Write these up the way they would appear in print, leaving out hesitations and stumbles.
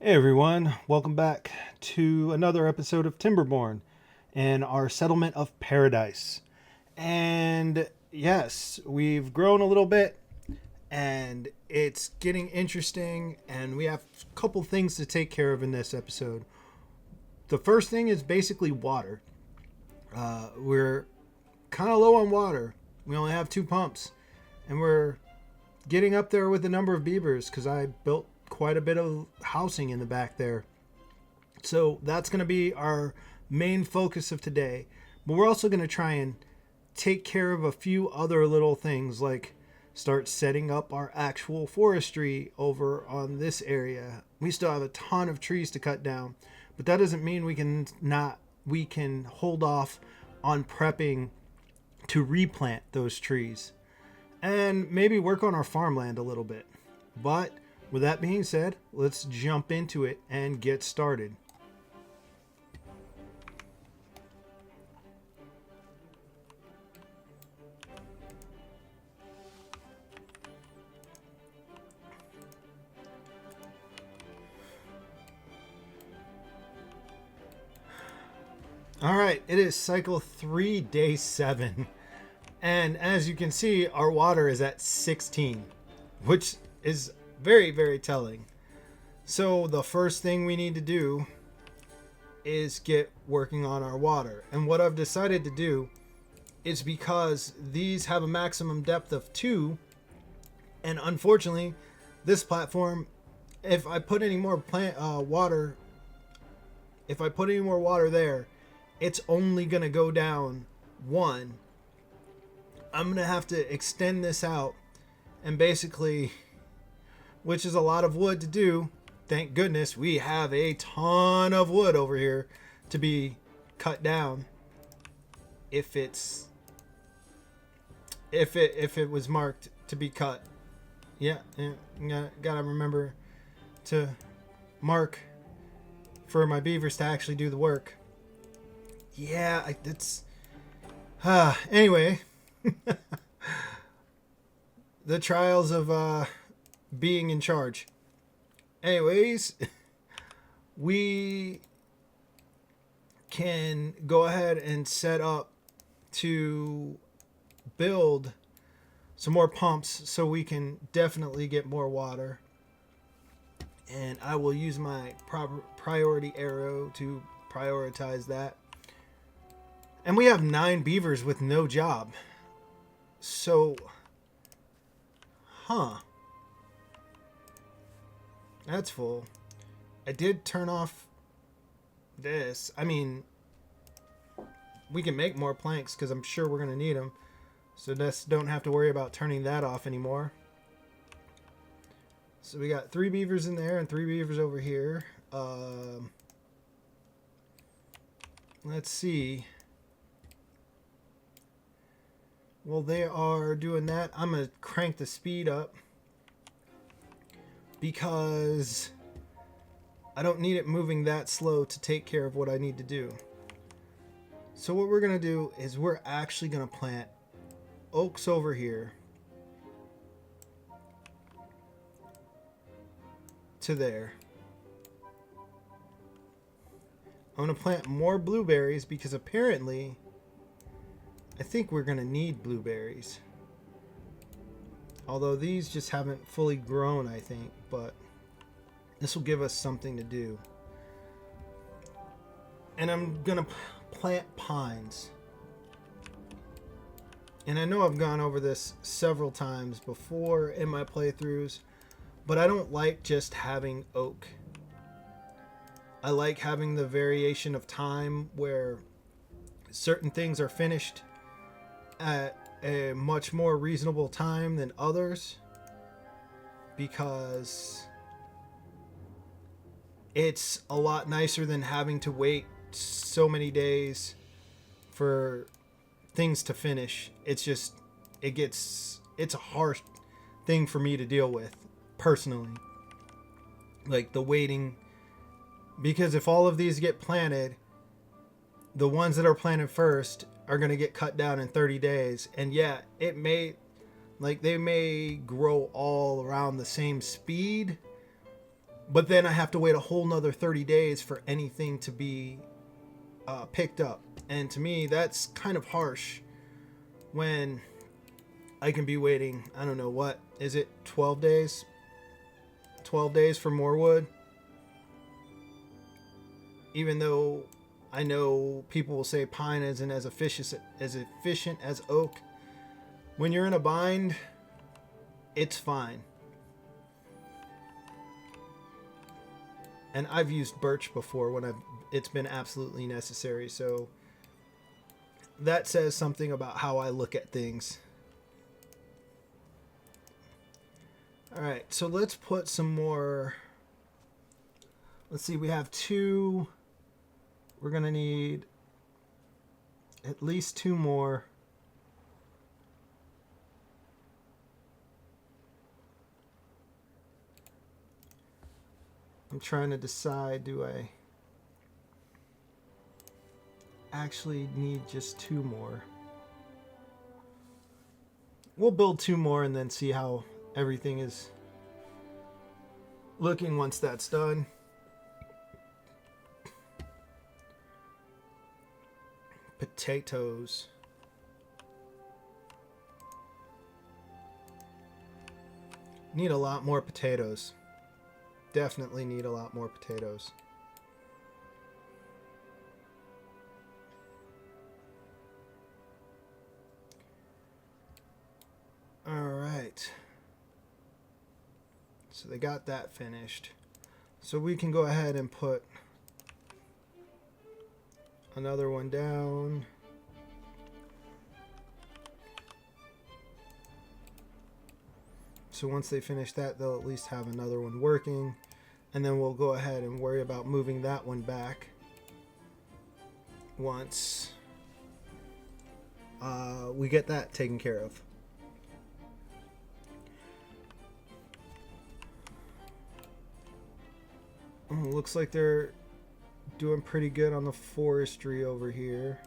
Hey everyone, welcome back to another episode of Timberborn and our settlement of paradise. And yes, we've grown a little bit and it's getting interesting, and we have a couple things to take care of in this episode. The first thing is basically water. We're kind of low on water. We only have 2 pumps, and we're getting up there with the number of beavers because I built quite a bit of housing in the back there. So that's going to be our main focus of today. But we're also going to try and take care of a few other little things, like start setting up our actual forestry over on this area. We still have a ton of trees to cut down, but that doesn't mean we can hold off on prepping to replant those trees and maybe work on our farmland a little bit. But with that being said, let's jump into it and get started. All right, it is cycle 3, day 7. And as you can see, our water is at 16, which is very, very telling. So the first thing we need to do is get working on our water. And what I've decided to do is, because these have a maximum depth of 2, and unfortunately, this platform, if I put any more water there, it's only going to go down 1. I'm going to have to extend this out, and basically, which is a lot of wood to do. Thank goodness we have a ton of wood over here to be cut down if it was marked to be cut. Yeah, gotta remember to mark for my beavers to actually do the work. Yeah, it's anyway. The trials of being in charge. Anyways, we can go ahead and set up to build some more pumps so we can definitely get more water. And I will use my priority arrow to prioritize that. And we have 9 beavers with no job. So, that's full. I did turn off this. I mean, we can make more planks because I'm sure we're going to need them. So just don't have to worry about turning that off anymore. So we got 3 beavers in there and 3 beavers over here. Let's see. While they are doing that, I'm going to crank the speed up because I don't need it moving that slow to take care of what I need to do. So what we're going to do is we're actually going to plant oaks over here to there. I'm going to plant more blueberries because apparently I think we're going to need blueberries. Although these just haven't fully grown, I think. But this will give us something to do. And I'm going to plant pines. And I know I've gone over this several times before in my playthroughs, but I don't like just having oak. I like having the variation of time where certain things are finished at a much more reasonable time than others, because it's a lot nicer than having to wait so many days for things to finish. It's a harsh thing for me to deal with personally, like the waiting, because if all of these get planted, the ones that are planted first are going to get cut down in 30 days. And yeah, they may grow all around the same speed, But then I have to wait a whole nother 30 days for anything to be picked up. And to me, that's kind of harsh when I can be waiting, I don't know, what is it, 12 days? 12 days for more wood? Even though I know people will say pine isn't as efficient as oak. When you're in a bind, it's fine. And I've used birch before when it's been absolutely necessary. So that says something about how I look at things. All right, so let's put some more. Let's see, we have 2. We're going to need at least 2 more. I'm trying to decide, do I actually need just 2 more? We'll build 2 more and then see how everything is looking once that's done. Potatoes. Need a lot more potatoes. Definitely need a lot more potatoes. All right. So they got that finished. So we can go ahead and put another one down. So once they finish that, they'll at least have another one working. And then we'll go ahead and worry about moving that one back once we get that taken care of. Oh, looks like they're doing pretty good on the forestry over here.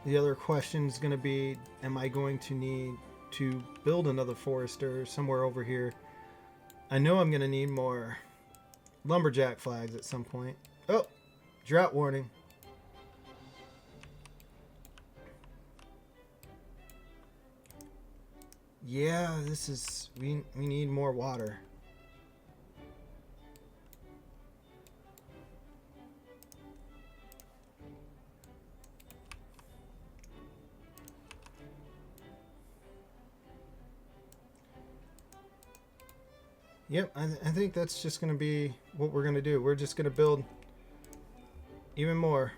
The other question is going to be, am I going to need to build another forester somewhere over here? I know I'm going to need more lumberjack flags at some point. Oh, drought warning. Yeah, this is, we need more water. Yep, I think that's just going to be what we're going to do. We're just going to build even more.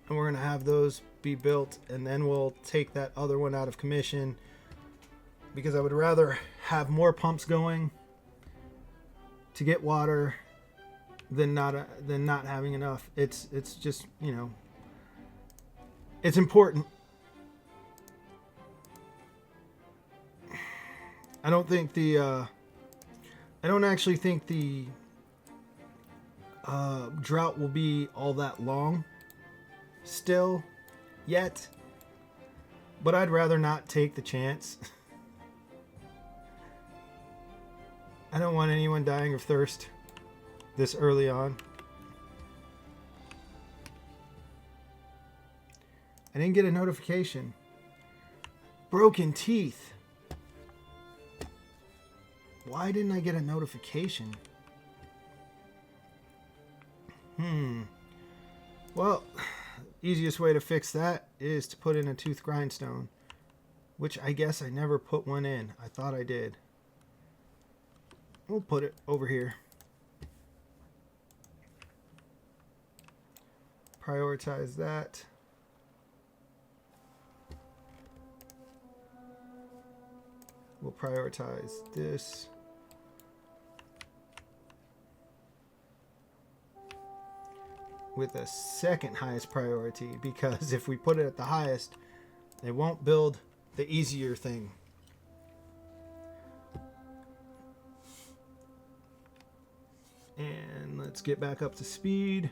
And we're going to have those be built, and then we'll take that other one out of commission, because I would rather have more pumps going to get water than not having enough. It's just, you know, it's important. I don't think I don't actually think the drought will be all that long still yet, but I'd rather not take the chance. I don't want anyone dying of thirst this early on. I didn't get a notification. Broken teeth. Why didn't I get a notification? Well, easiest way to fix that is to put in a tooth grindstone, which I guess I never put one in. I thought I did. We'll put it over here. Prioritize that. We'll prioritize this. With a second highest priority, because if we put it at the highest, they won't build the easier thing. And let's get back up to speed.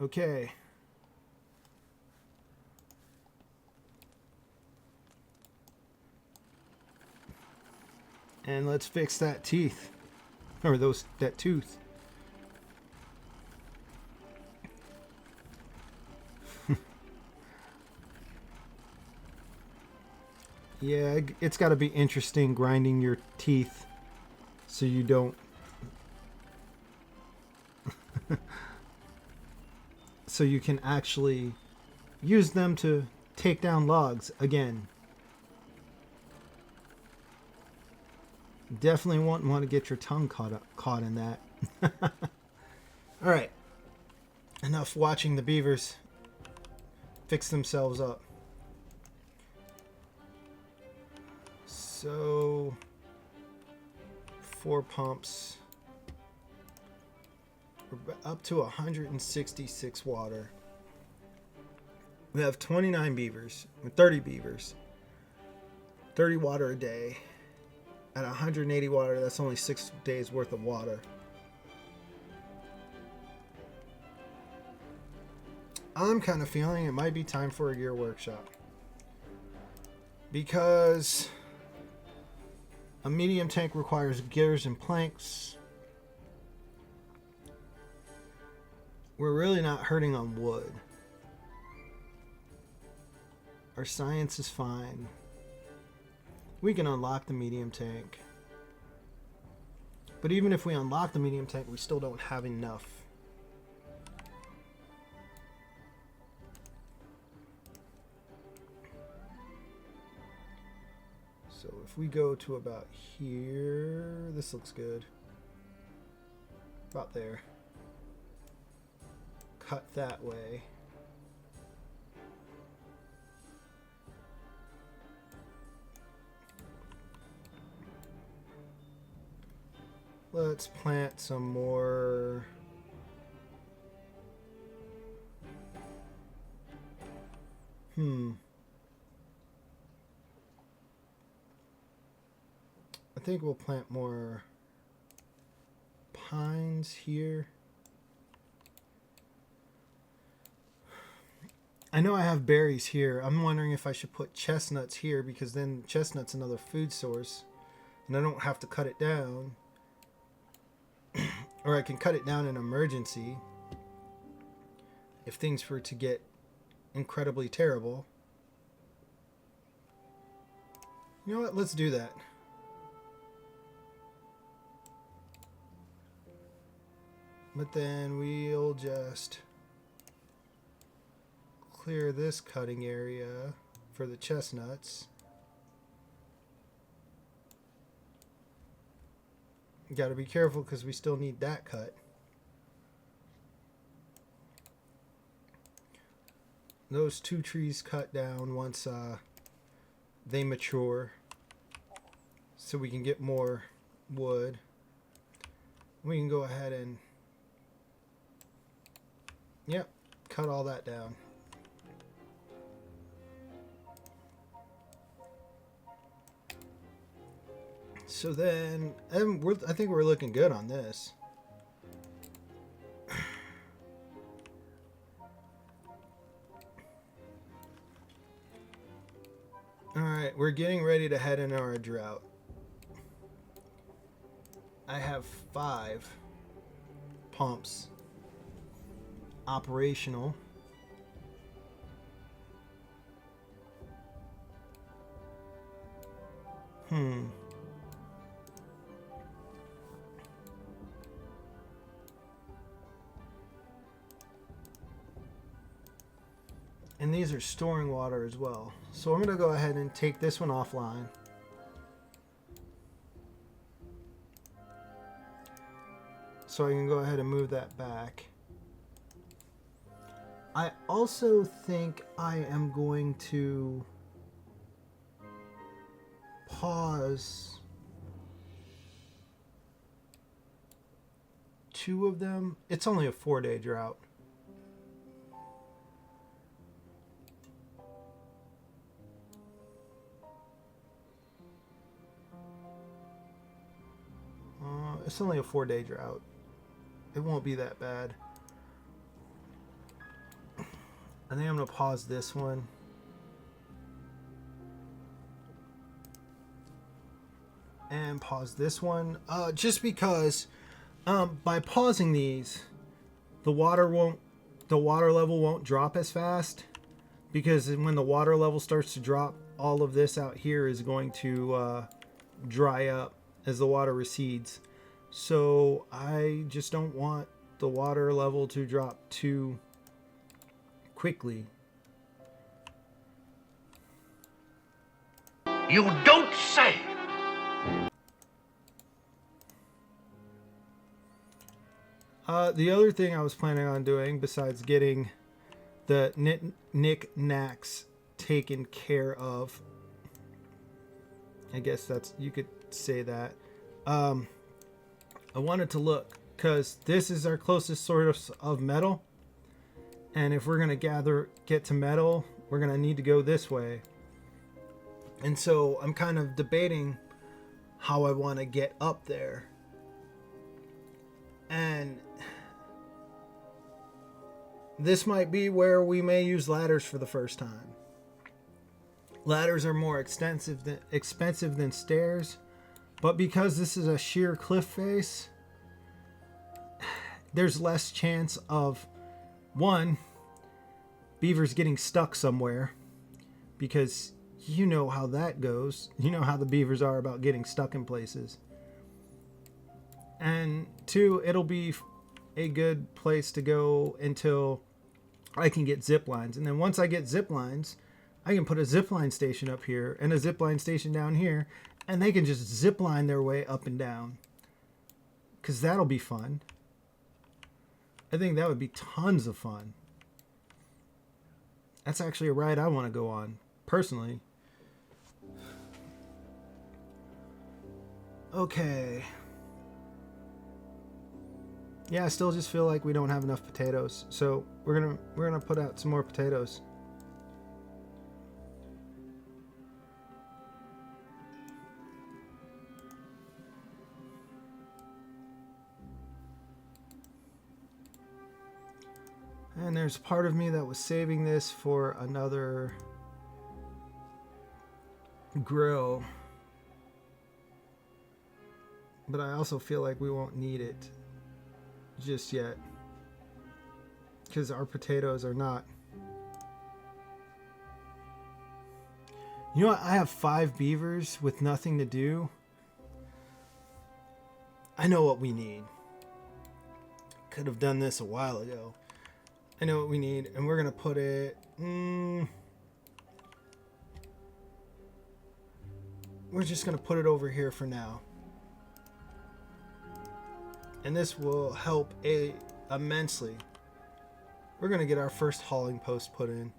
Okay. And let's fix that teeth. Or that tooth. Yeah, it's got to be interesting grinding your teeth so you don't so you can actually use them to take down logs again. Definitely won't want to get your tongue caught in that. All right. Enough watching the beavers fix themselves up. So 4 pumps. We're up to 166 water. We have 29 beavers, 30 beavers, 30 water a day. At 180 water, that's only 6 days worth of water. I'm kind of feeling it might be time for a gear workshop. Because a medium tank requires gears and planks. We're really not hurting on wood. Our science is fine. We can unlock the medium tank. But even if we unlock the medium tank, we still don't have enough. So if we go to about here, this looks good. About there. Cut that way. Let's plant some more. I think we'll plant more pines here. I know I have berries here. I'm wondering if I should put chestnuts here because then chestnut's another food source and I don't have to cut it down. Or I can cut it down in emergency if things were to get incredibly terrible. You know what? Let's do that. But then we'll just clear this cutting area for the chestnuts. Got to be careful because we still need that cut. Those 2 trees cut down once they mature so we can get more wood. We can go ahead and cut all that down. So then, I think we're looking good on this. Alright, we're getting ready to head into our drought. I have 5 pumps operational. And these are storing water as well. So I'm going to go ahead and take this one offline. So I can go ahead and move that back. I also think I am going to pause 2 of them. It's only a 4-day drought. It's only a 4-day drought. It won't be that bad. I think I'm going to pause this one. and pause this one. Just because by pausing these, the water level won't drop as fast, because when the water level starts to drop, all of this out here is going to dry up as the water recedes. So I just don't want the water level to drop too quickly. You don't say! The other thing I was planning on doing, besides getting the knickknacks taken care of, I guess that's, you could say that, I wanted to look, because this is our closest source of metal, and if we're going to get to metal, we're going to need to go this way. And so I'm kind of debating how I want to get up there. And this might be where we may use ladders for the first time. Ladders are more expensive than stairs, but because this is a sheer cliff face, there's less chance of, one, beavers getting stuck somewhere, because you know how that goes. You know how the beavers are about getting stuck in places. And two, it'll be a good place to go until I can get zip lines. And then once I get zip lines, I can put a zip line station up here and a zip line station down here, and they can just zip line their way up and down. Because that'll be fun. I think that would be tons of fun. That's actually a ride I want to go on, personally. Okay. Yeah, I still just feel like we don't have enough potatoes, so we're gonna put out some more potatoes. And there's part of me that was saving this for another grill, but I also feel like we won't need it just yet, because our potatoes are not. You know what? I have 5 beavers with nothing to do. I know what we need. Could have done this a while ago. I know what we need, and we're gonna put it. We're just gonna put it over here for now. And this will help immensely. We're going to get our first hauling post put in.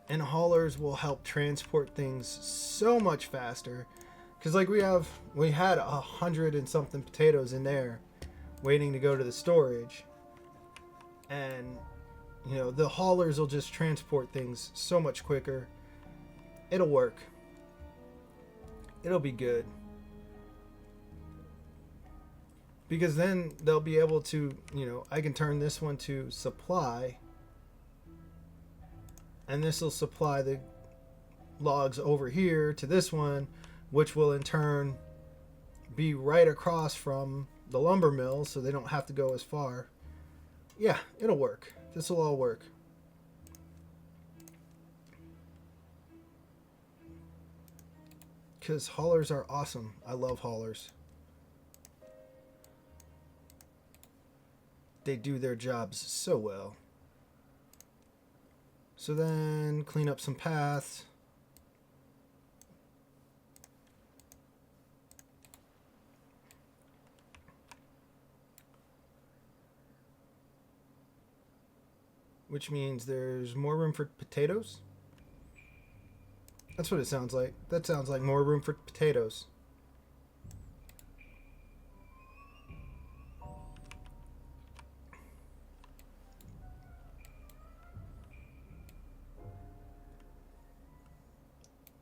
And haulers will help transport things so much faster. Because like we had 100 and something potatoes in there waiting to go to the storage. And, you know, the haulers will just transport things so much quicker. It'll work. It'll be good. Because then they'll be able to, you know, I can turn this one to supply. And this will supply the logs over here to this one, which will in turn be right across from the lumber mill, so they don't have to go as far. Yeah, it'll work. This will all work. Because haulers are awesome. I love haulers. They do their jobs so well. So then clean up some paths. Which means there's more room for potatoes. That's what it sounds like. That sounds like more room for potatoes.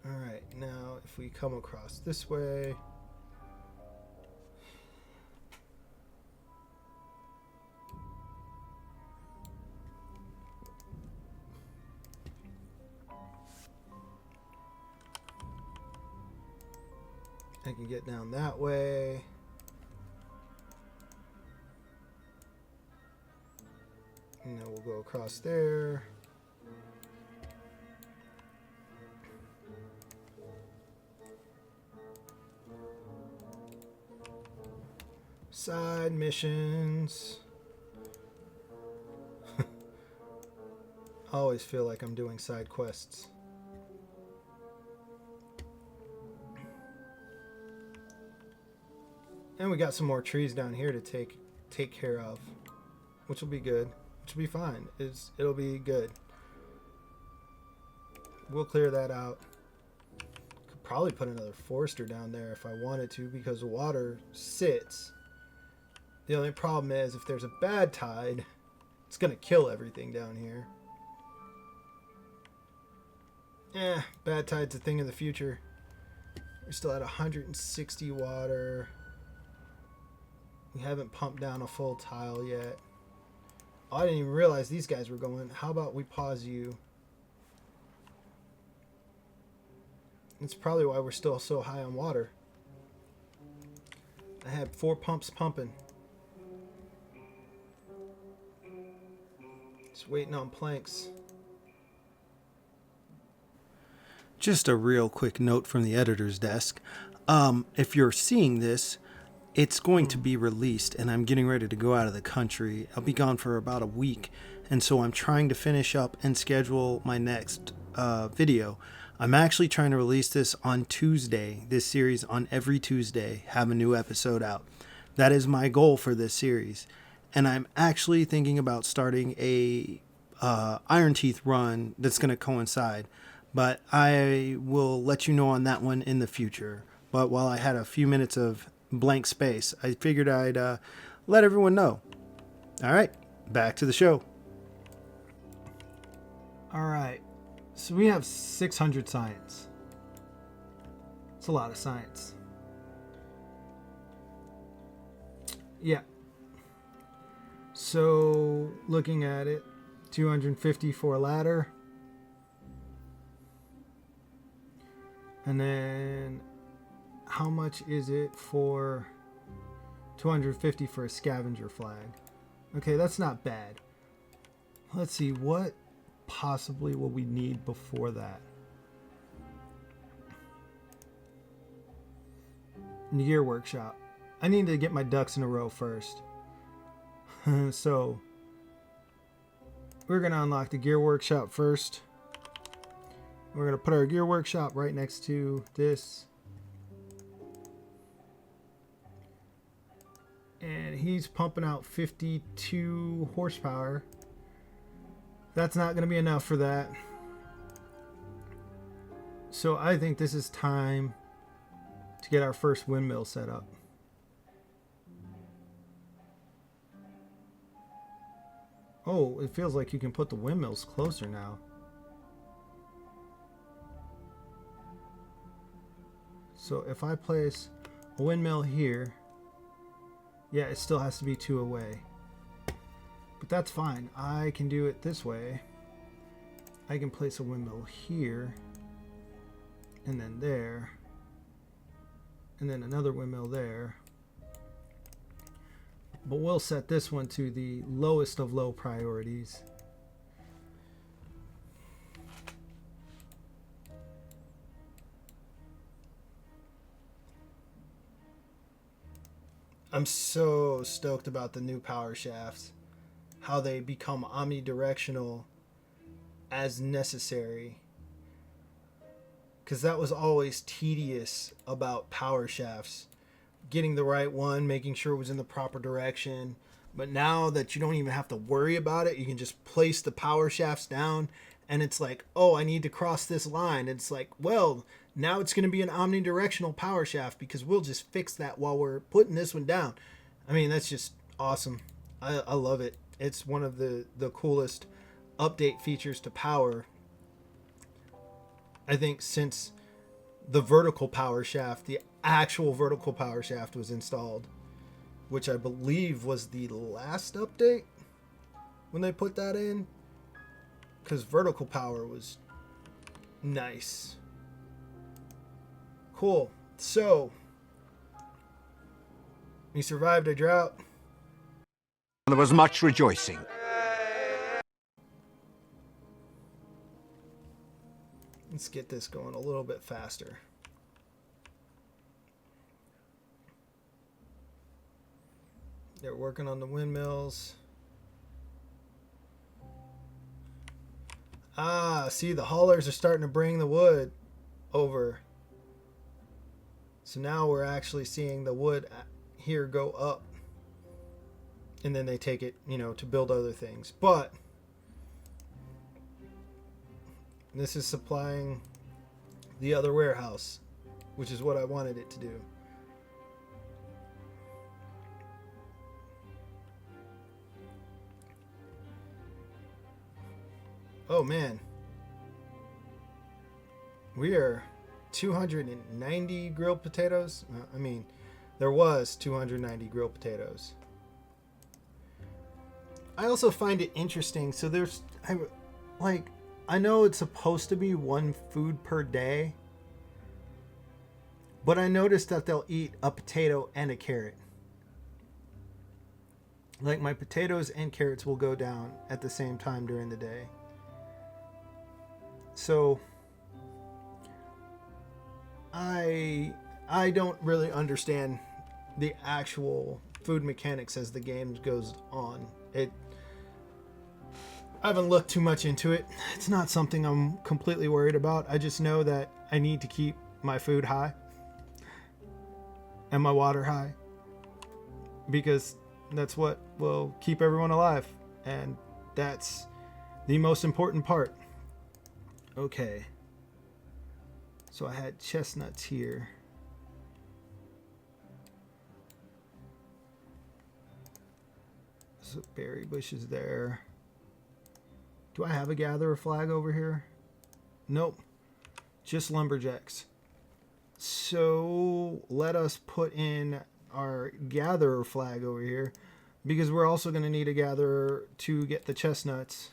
Alright, now if we come across this way. I can get down that way. And then we'll go across there. Side missions. I always feel like I'm doing side quests. And we got some more trees down here to take care of, which will be good. Which will be fine. It'll be good. We'll clear that out. Could probably put another forester down there if I wanted to, because the water sits. The only problem is if there's a bad tide, it's gonna kill everything down here. Bad tide's a thing of the future. We're still at 160 water. We haven't pumped down a full tile yet. Oh, I didn't even realize these guys were going. How about we pause you? That's probably why we're still so high on water. I had 4 pumps pumping. Just waiting on planks. Just a real quick note from the editor's desk. If you're seeing this, it's going to be released, and I'm getting ready to go out of the country. I'll be gone for about a week, and so I'm trying to finish up and schedule my next video. I'm actually trying to release this on Tuesday, this series on every Tuesday, have a new episode out. That is my goal for this series, and I'm actually thinking about starting a Iron Teeth run that's going to coincide, but I will let you know on that one in the future. But while I had a few minutes of blank space, I figured I'd let everyone know. All right, back to the show. All right, so we have 600 science. It's a lot of science. Yeah. So looking at it, 250 for a ladder. And then how much is it for 250 for a scavenger flag? Okay, that's not bad. Let's see, what possibly will we need before that? Gear workshop. I need to get my ducks in a row first. So we're going to unlock the gear workshop first. We're going to put our gear workshop right next to this. And he's pumping out 52 horsepower. That's not going to be enough for that. So I think this is time to get our first windmill set up. Oh, it feels like you can put the windmills closer now. So if I place a windmill here, yeah, it still has to be 2 away. But that's fine. I can do it this way. I can place a windmill here, and then there, and then another windmill there. But we'll set this one to the lowest of low priorities. I'm so stoked about the new power shafts. How they become omnidirectional as necessary. Because that was always tedious about power shafts. Getting the right one, making sure it was in the proper direction. But now that you don't even have to worry about it, you can just place the power shafts down, and it's like, oh, I need to cross this line. It's like, well, now it's going to be an omnidirectional power shaft because we'll just fix that while we're putting this one down. I mean, that's just awesome. I love it. It's one of the coolest update features to power, I think, since the vertical power shaft, the actual vertical power shaft was installed, which I believe was the last update when they put that in, because vertical power was nice. Cool. So We survived a drought. There was much rejoicing. Let's get this going a little bit faster. They're working on the windmills. Ah, see, the haulers are starting to bring the wood over. So now we're actually seeing the wood here go up. And then they take it, you know, to build other things. But this is supplying the other warehouse, which is what I wanted it to do. Oh man, we are 290 grilled potatoes. I mean, there was 290 grilled potatoes. I also find it interesting. So there's, I know it's supposed to be one food per day, but I noticed that they'll eat a potato and a carrot. Like my potatoes and carrots will go down at the same time during the day. So I don't really understand the actual food mechanics as the game goes on. I haven't looked too much into it. It's not something I'm completely worried about. I just know that I need to keep my food high and my water high, because that's what will keep everyone alive, and that's the most important part. Okay, so I had chestnuts here. So berry bushes there. Do I have a gatherer flag over here? Nope, just lumberjacks. So let us put in our gatherer flag over here, because we're also going to need a gatherer to get the chestnuts.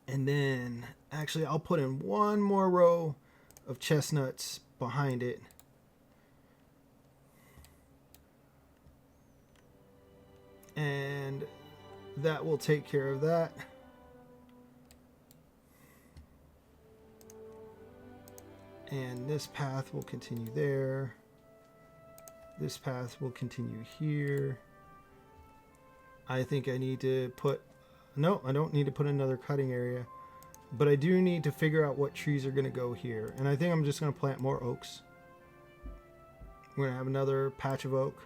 And then, actually, I'll put in one more row of chestnuts behind it. And that will take care of that. And this path will continue there. This path will continue here. I think I need to put... No, I don't need to put another cutting area. But I do need to figure out what trees are going to go here. And I think I'm just going to plant more oaks. We're going to have another patch of oak.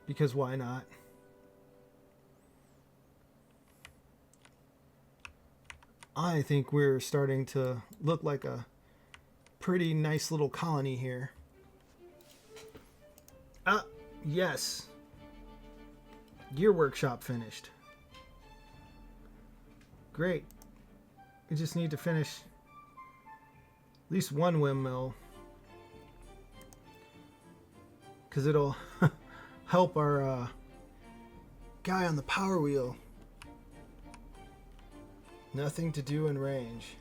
Because why not? I think we're starting to look like a pretty nice little colony here. Ah, yes. Gear workshop finished. Great. We just need to finish at least one windmill, because it'll help our guy on the power wheel. Nothing to do in range.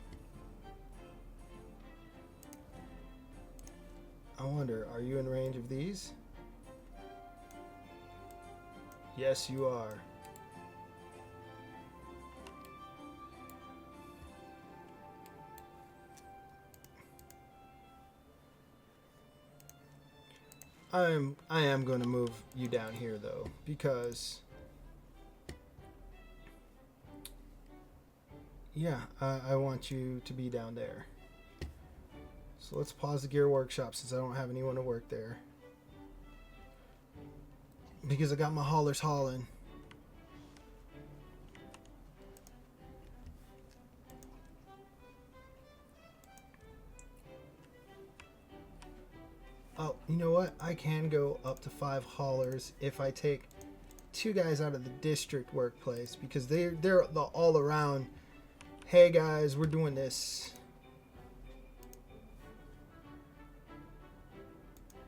I wonder, are you in range of these? Yes, you are. I am going to move you down here though, because yeah, I want you to be down there. So let's pause the gear workshop since I don't have anyone to work there, because I got my haulers hauling. Oh, you know what? I can go up to 5 haulers if I take 2 guys out of the district workplace, because they're the all around, hey guys, we're doing this.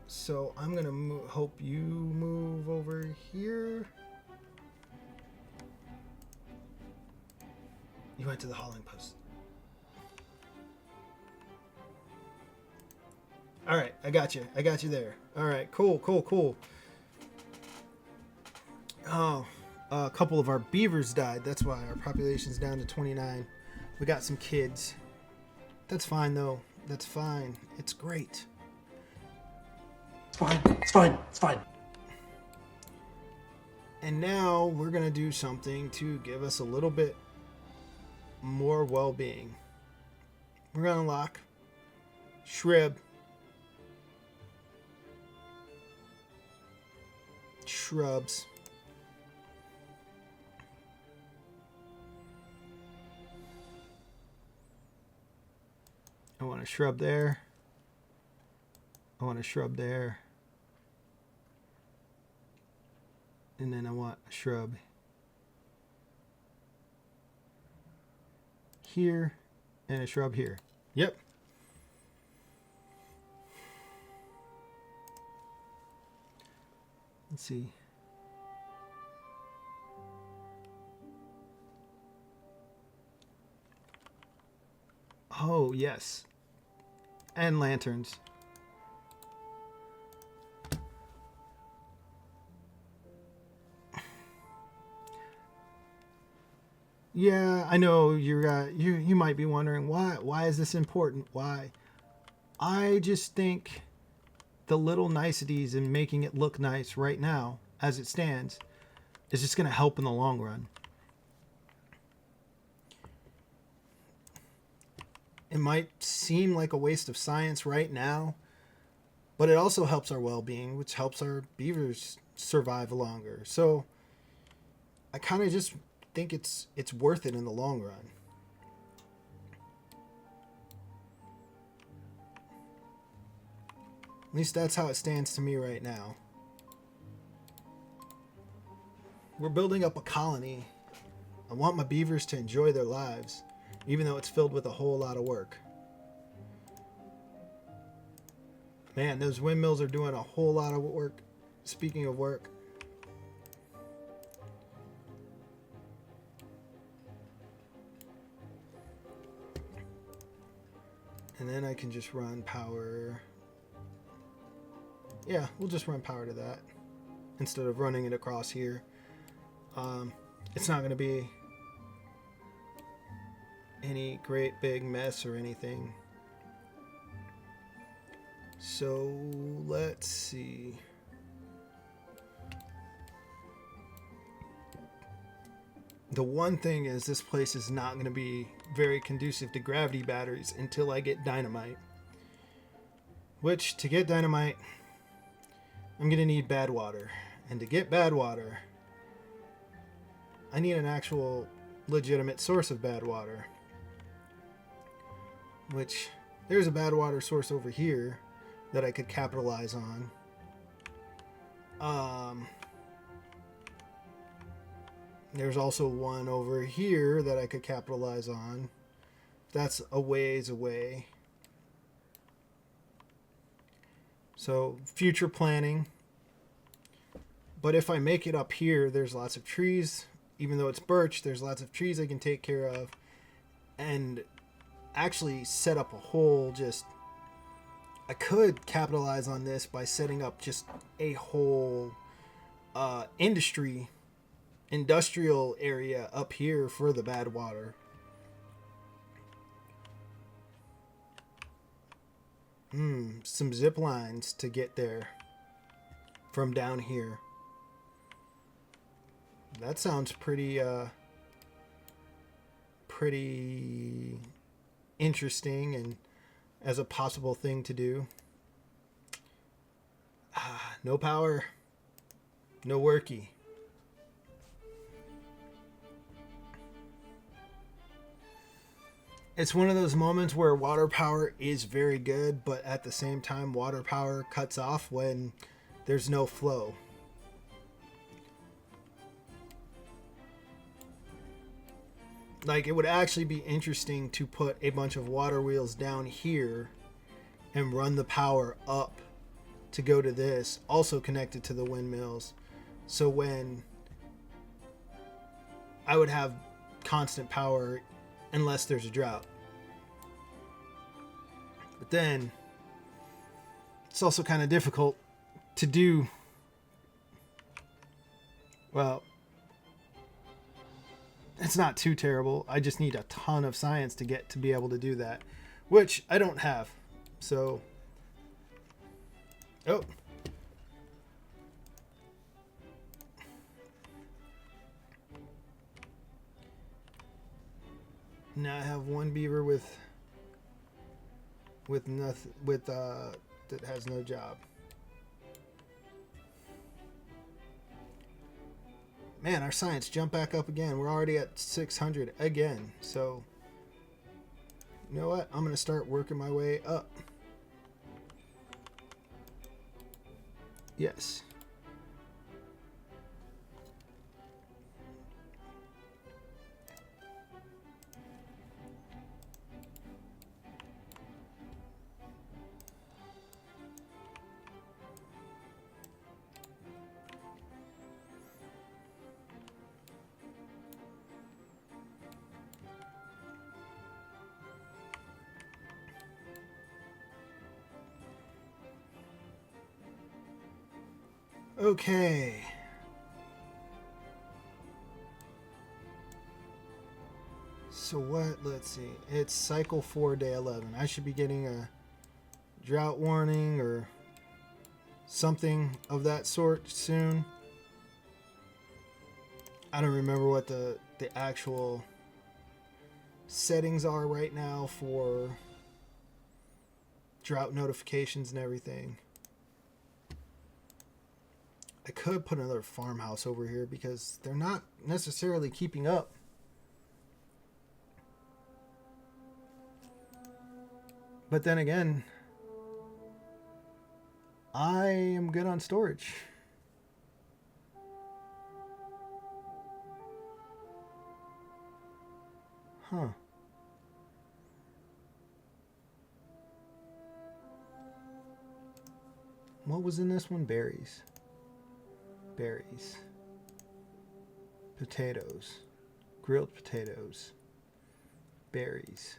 So I'm gonna hope you move over here. You went to the hauling post. All right, I got you. I got you there. All right, cool, cool, cool. Oh, a couple of our beavers died. That's why our population's down to 29. We got some kids. That's fine, though. That's fine. It's great. It's fine. It's fine. It's fine. And now we're going to do something to give us a little bit more well-being. We're going to unlock Shrub. Shrubs. I want a shrub there. I want a shrub there. And then I want a shrub here and a shrub here. Yep. Let's see. Oh, yes. And lanterns. Yeah, I know you might be wondering why is this important? Why? I just think the little niceties in making it look nice right now as it stands is just going to help in the long run. It might seem like a waste of science right now, but it also helps our well-being, which helps our beavers survive longer. So I kind of just think it's worth it in the long run. At least that's how it stands to me right now. We're building up a colony. I want my beavers to enjoy their lives, even though it's filled with a whole lot of work. Man, those windmills are doing a whole lot of work. Speaking of work. And then I can just run power. Yeah, we'll just run power to that instead of running it across here. It's not going to be any great big mess or anything. So let's see. The one thing is this place is not going to be very conducive to gravity batteries until I get dynamite. Which, to get dynamite, I'm going to need bad water. And to get bad water, I need an actual legitimate source of bad water. Which, there's a bad water source over here that I could capitalize on. There's also one over here that I could capitalize on. That's a ways away. So, future planning. But if I make it up here, there's lots of trees. Even though it's birch, there's lots of trees I can take care of. And actually set up a whole just... I could capitalize on this by setting up just a whole industrial area up here for the bad water. Some zip lines to get there from down here. That sounds pretty interesting and as a possible thing to do. No power, no worky. It's one of those moments where water power is very good, but at the same time, water power cuts off when there's no flow. Like, it would actually be interesting to put a bunch of water wheels down here and run the power up to go to this, also connected to the windmills. So when I would have constant power unless there's a drought. But then It's also kind of difficult to do. Well, it's not too terrible. I just need a ton of science to get to be able to do that, which I don't have. So, oh. Now I have one beaver with nothing, that has no job. Man, our science jumped back up again. We're already at 600 again. So, you know what? I'm going to start working my way up. Yes. Okay. So what? Let's see. It's cycle 4, day 11. I should be getting a drought warning or something of that sort soon. I don't remember what the actual settings are right now for drought notifications and everything. I could put another farmhouse over here because they're not necessarily keeping up. But then again, I am good on storage. Huh. What was in this one? Berries. Berries. Potatoes. Grilled potatoes. Berries.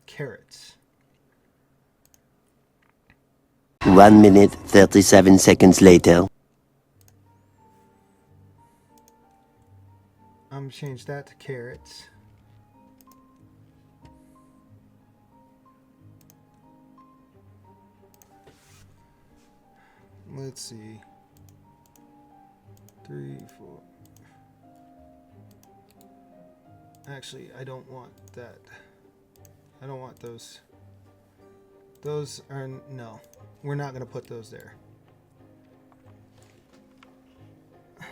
Carrots. 1 minute, 37 seconds later. I'm going to change that to carrots. Let's see. 3, 4. Actually, I don't want that. I don't want those. Those are, no. We're not going to put those there.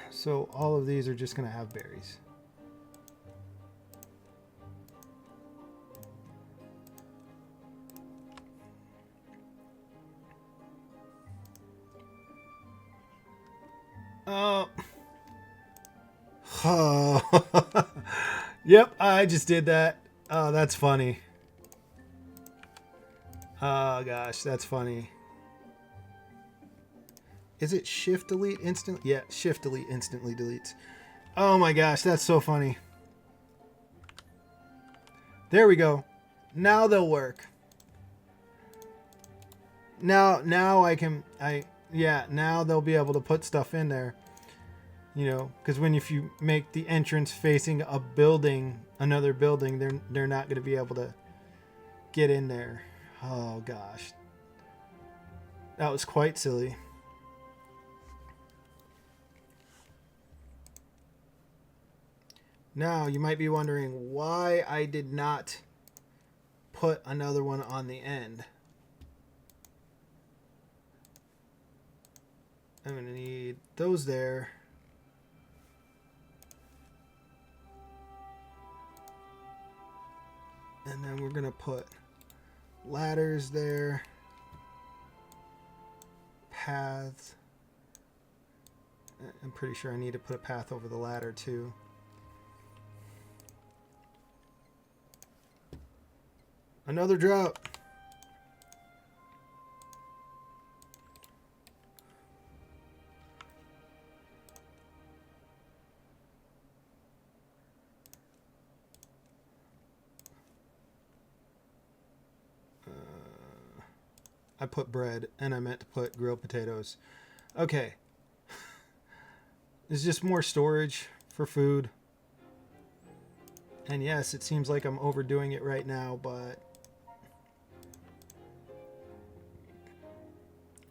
So all of these are just going to have berries. Oh. Yep, I just did that. Oh, that's funny. Oh gosh, that's funny. Is it shift delete instantly? Yeah, shift delete instantly deletes. Oh my gosh, that's so funny. There we go. Now they'll work. Now now they'll be able to put stuff in there. You know, because if you make the entrance facing a building, another building, they're not going to be able to get in there. Oh gosh, that was quite silly. Now you might be wondering why I did not put another one on the end. I'm going to need those there. And then we're going to put ladders there. Paths. I'm pretty sure I need to put a path over the ladder too. Another drought. I put bread, and I meant to put grilled potatoes. Okay. It's just more storage for food. And yes, it seems like I'm overdoing it right now, but...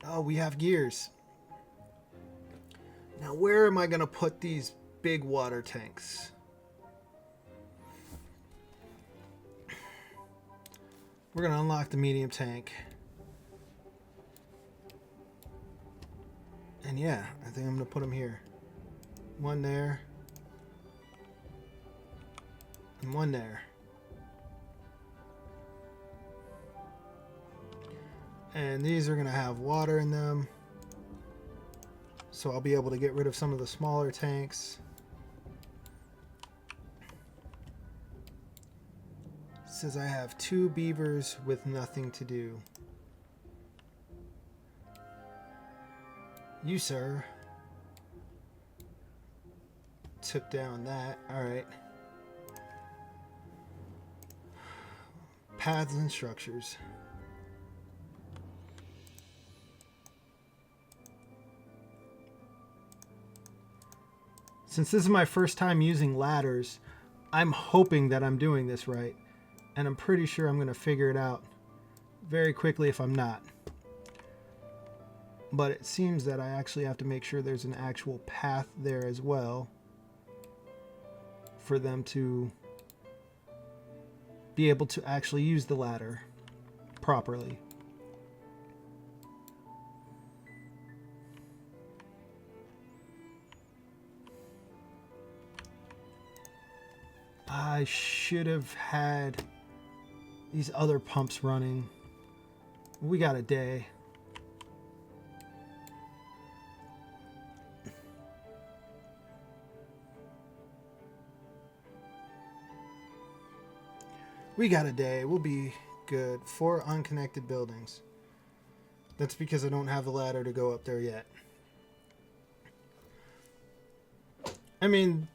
Oh, we have gears. Now, where am I going to put these big water tanks? We're going to unlock the medium tank. And yeah, I think I'm going to put them here. One there. And one there. And these are going to have water in them. So I'll be able to get rid of some of the smaller tanks. It says I have 2 beavers with nothing to do. You, sir, took down that. Alright. Paths and structures. Since this is my first time using ladders, I'm hoping that I'm doing this right. And I'm pretty sure I'm going to figure it out very quickly if I'm not. But it seems that I actually have to make sure there's an actual path there as well for them to be able to actually use the ladder properly. I should have had these other pumps running. We got a day. We got a day. We'll be good. 4 unconnected buildings. That's because I don't have the ladder to go up there yet. I mean,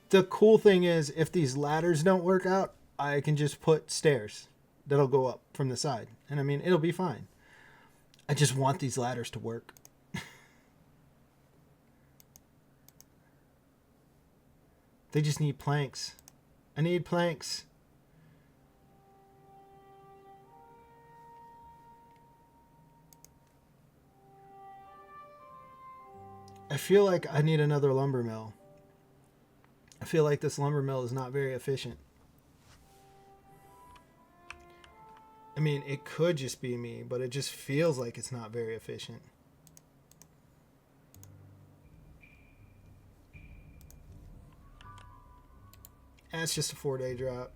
the cool thing is if these ladders don't work out, I can just put stairs that'll go up from the side. And I mean, it'll be fine. I just want these ladders to work. They just need planks. I need planks. I feel like I need another lumber mill. I feel like this lumber mill is not very efficient. I mean, it could just be me, but it just feels like it's not very efficient. And it's just a 4-day drought.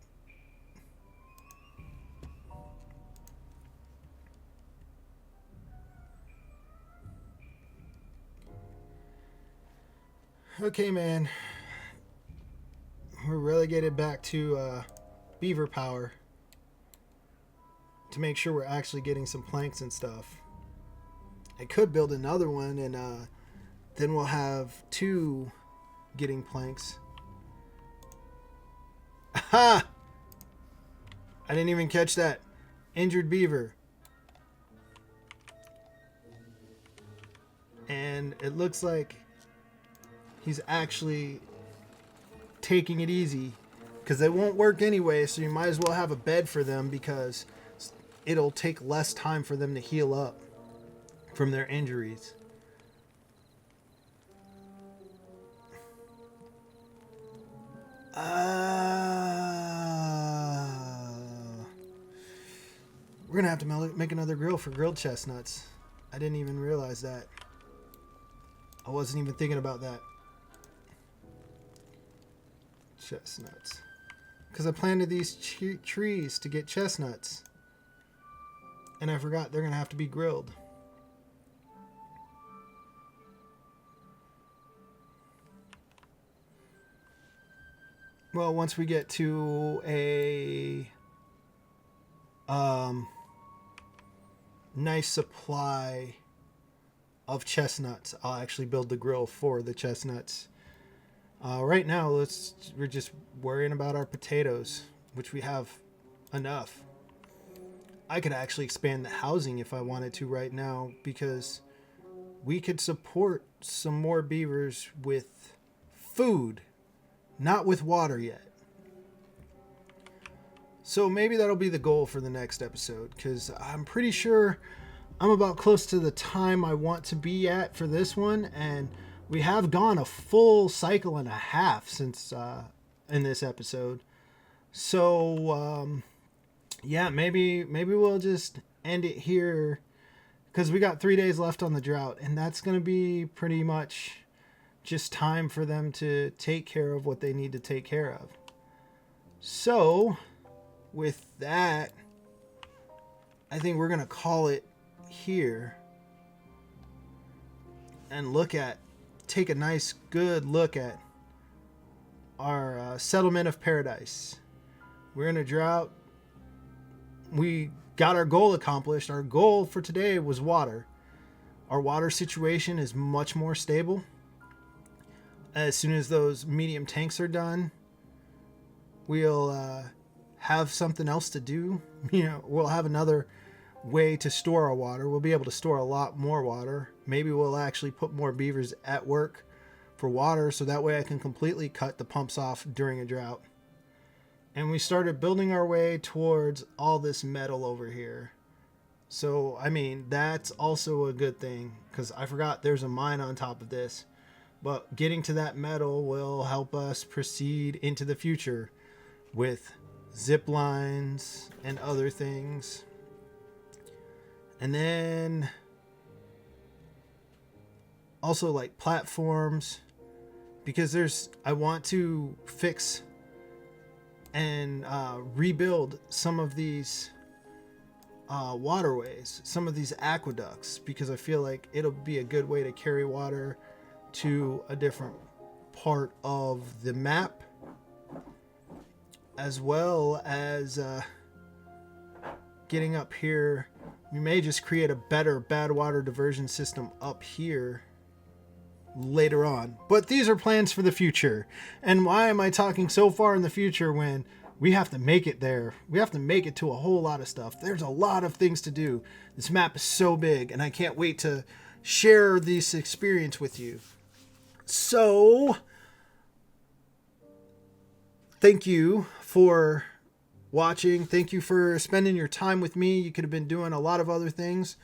Okay, man. We're relegated back to beaver power to make sure we're actually getting some planks and stuff. I could build another one and then we'll have 2 getting planks. Aha! I didn't even catch that. Injured beaver. And it looks like he's actually taking it easy because they won't work anyway, so you might as well have a bed for them because it'll take less time for them to heal up from their injuries. We're gonna have to make another grill for grilled chestnuts. I didn't even realize that. I wasn't even thinking about that. Chestnuts. Because I planted these trees to get chestnuts. And I forgot they're going to have to be grilled. Well, once we get to a nice supply of chestnuts, I'll actually build the grill for the chestnuts. Right now, we're just worrying about our potatoes, which we have enough. I could actually expand the housing if I wanted to right now, because we could support some more beavers with food, not with water yet. So maybe that'll be the goal for the next episode, because I'm pretty sure I'm about close to the time I want to be at for this one, and we have gone a full cycle and a half since in this episode. So yeah, maybe we'll just end it here, because we got 3 days left on the drought, and that's going to be pretty much just time for them to take care of what they need to take care of. So with that, I think we're going to call it here and take a nice good look at our settlement of paradise. We're in a drought. We got our goal accomplished. Our goal for today was water. Our water situation is much more stable. As soon as those medium tanks are done, we'll have something else to do. We'll have another way to store our water. We'll be able to store a lot more water. Maybe we'll actually put more beavers at work for water, so that way I can completely cut the pumps off during a drought. And we started building our way towards all this metal over here. So, I mean, that's also a good thing, because I forgot there's a mine on top of this. But getting to that metal will help us proceed into the future with zip lines and other things. And then also like platforms, because I want to fix and rebuild some of these waterways, some of these aqueducts, because I feel like it'll be a good way to carry water to a different part of the map, as well as getting up here. We may just create a better bad water diversion system up here later on, but these are plans for the future. And why am I talking so far in the future when we have to make it there? We have to make it to a whole lot of stuff. There's a lot of things to do. This map is so big, and I can't wait to share this experience with you. So thank you for watching. Thank you for spending your time with me. You could have been doing a lot of other things.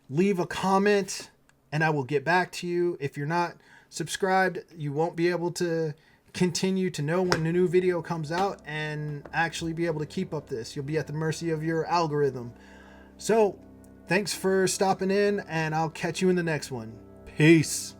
Leave a comment and I will get back to you. If you're not subscribed, you won't be able to continue to know when a new video comes out and actually be able to keep up this. You'll be at the mercy of your algorithm. So thanks for stopping in, and I'll catch you in the next one. Peace.